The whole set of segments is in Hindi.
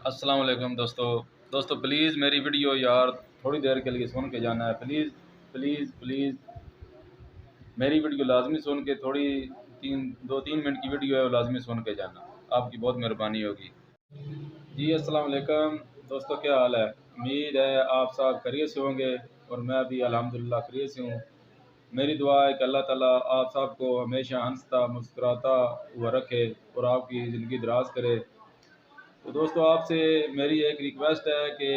अस्सलाम वालेकुम दोस्तों प्लीज़ मेरी वीडियो यार थोड़ी देर के लिए सुन के जाना है। प्लीज़ प्लीज़ प्लीज़ मेरी वीडियो लाजमी सुन के थोड़ी 2-3 मिनट की वीडियो है, वो लाजमी सुन के जाना। आपकी बहुत मेहरबानी होगी। जी अस्सलाम वालेकुम दोस्तों, क्या हाल है? उम्मीद है आप सब खैरियत से होंगे और मैं भी अल्हम्दुलिल्लाह खैरियत से हूँ। मेरी दुआ है कि अल्लाह ताला आप सबको हमेशा हंसता मुस्कुराता हुआ रखे और आपकी ज़िंदगी दराज करे। तो दोस्तों, आपसे मेरी एक रिक्वेस्ट है कि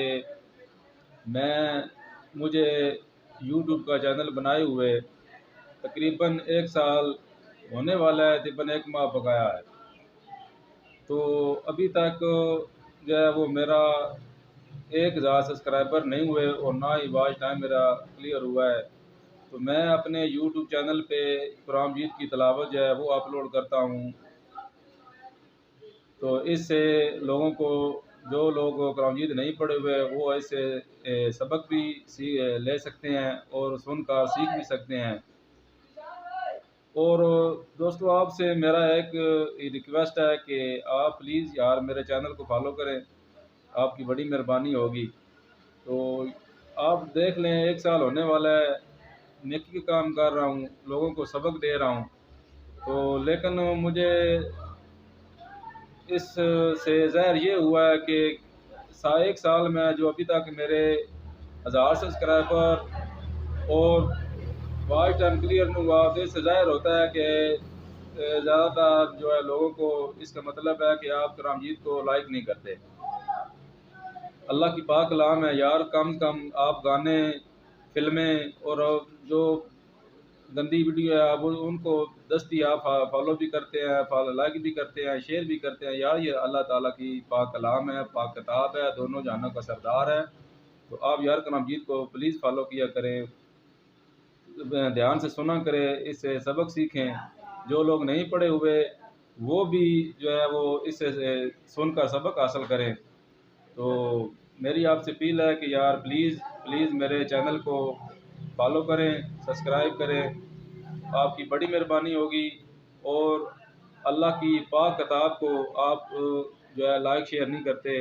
मुझे यूट्यूब का चैनल बनाए हुए तकरीबन 1 साल होने वाला है, तकरीबन 1 माह बकाया है। तो अभी तक जो है वो मेरा 1000 सब्सक्राइबर नहीं हुए और ना ही वॉच टाइम मेरा क्लियर हुआ है। तो मैं अपने यूट्यूब चैनल पे कुरान मजीद की तिलावत जो है वो अपलोड करता हूँ। तो इससे लोगों को, जो लोग कुरान मजीद नहीं पढ़े हुए, वो ऐसे सबक भी ले सकते हैं और सुनकर सीख भी सकते हैं। और दोस्तों, आपसे मेरा एक रिक्वेस्ट है कि आप प्लीज़ यार मेरे चैनल को फॉलो करें, आपकी बड़ी मेहरबानी होगी। तो आप देख लें, 1 साल होने वाला है, नेकी का काम कर रहा हूँ, लोगों को सबक दे रहा हूँ। तो लेकिन मुझे इस से ज़ाहिर ये हुआ है कि 1 साल में जो अभी तक मेरे 1000 सब्सक्राइबर और वॉच टाइम क्लियर नहीं हुआ, तो इससे ज़ाहिर होता है कि ज़्यादातर जो है लोगों को इसका मतलब है कि आप कुरान मजीद को लाइक नहीं करते। अल्लाह की पाक कलाम है यार, कम से कम आप गाने, फ़िल्में और जो गंदी वीडियो है आप उनको दस्ती आप फॉलो भी करते हैं, लाइक भी करते हैं, शेयर भी करते हैं। यार ये अल्लाह ताला की पाक कलाम है, पाक किताब है, दोनों जहानों का सरदार है। तो आप यार कुरान मजीद को प्लीज़ फॉलो किया करें, ध्यान से सुना करें, इससे सबक सीखें। जो लोग नहीं पढ़े हुए वो भी जो है वो इससे सुनकर सबक हासिल करें। तो मेरी आपसे अपील है कि यार प्लीज़ प्लीज़ मेरे चैनल को फॉलो करें, सब्सक्राइब करें, आपकी बड़ी मेहरबानी होगी। और अल्लाह की पाक किताब को आप जो है लाइक शेयर नहीं करते,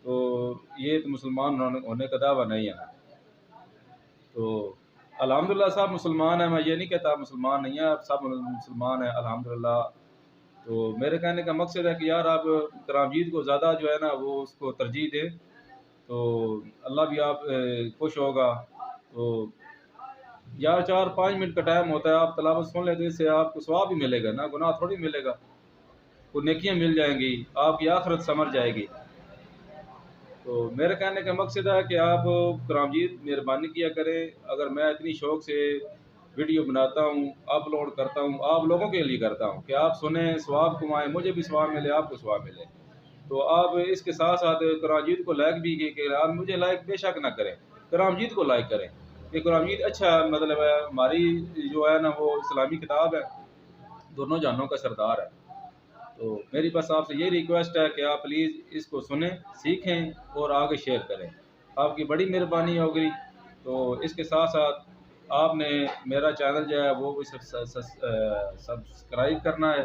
तो ये तो मुसलमान होने का दावा नहीं है। तो अल्हम्दुलिल्लाह सब मुसलमान हैं, मैं ये नहीं कहता मुसलमान नहीं है, सब मुसलमान हैं अल्हम्दुलिल्लाह। तो मेरे कहने का मकसद है कि यार आप कुरान मजीद को ज़्यादा जो है ना वो उसको तरजीह दें, तो अल्लाह भी आप खुश होगा। तो यार 4-5 मिनट का टाइम होता है, आप तिलावत सुन लें तो इससे आपको सवाब भी मिलेगा ना, गुनाह थोड़ी मिलेगा। वो नेकियां मिल जाएंगी, आपकी आखिरत संवर जाएगी। तो मेरे कहने का मकसद है कि आप कुरान मजीद मेहरबानी किया करें। अगर मैं इतनी शौक़ से वीडियो बनाता हूँ, अपलोड करता हूँ, आप लोगों के लिए करता हूँ कि आप सुनें, सवाब कमाएँ, मुझे भी सवाब मिले, आपको सवाब मिले। तो आप इसके साथ-साथ कुरान मजीद को लाइक भी कि आप मुझे लाइक बेशक ना करें, कुरान मजीद को लाइक करें। ये कुरान मजीद अच्छा मतलब है, हमारी जो है ना वो इस्लामी किताब है, दोनों जहानों का सरदार है। तो मेरी बस आपसे यही रिक्वेस्ट है कि आप प्लीज़ इसको सुनें, सीखें और आगे शेयर करें, आपकी बड़ी मेहरबानी होगी। तो इसके साथ-साथ आपने मेरा चैनल जो है वो भी सब्सक्राइब करना है,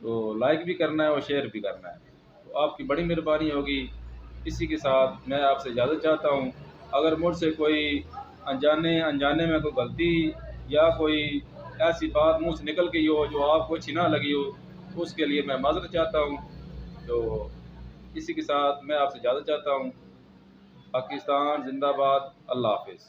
तो लाइक भी करना है और शेयर भी करना है। तो आपकी बड़ी मेहरबानी होगी। इसी के साथ मैं आपसे इजाज़त चाहता हूँ। अगर मुझसे कोई अनजाने में कोई गलती या कोई ऐसी बात मुँह से निकल गई हो जो आपको अच्छी ना लगी हो, उसके लिए मैं माज़रत चाहता हूँ। तो इसी के साथ मैं आपसे इजाज़त चाहता हूँ। पाकिस्तान ज़िंदाबाद। अल्लाह हाफ़िज़।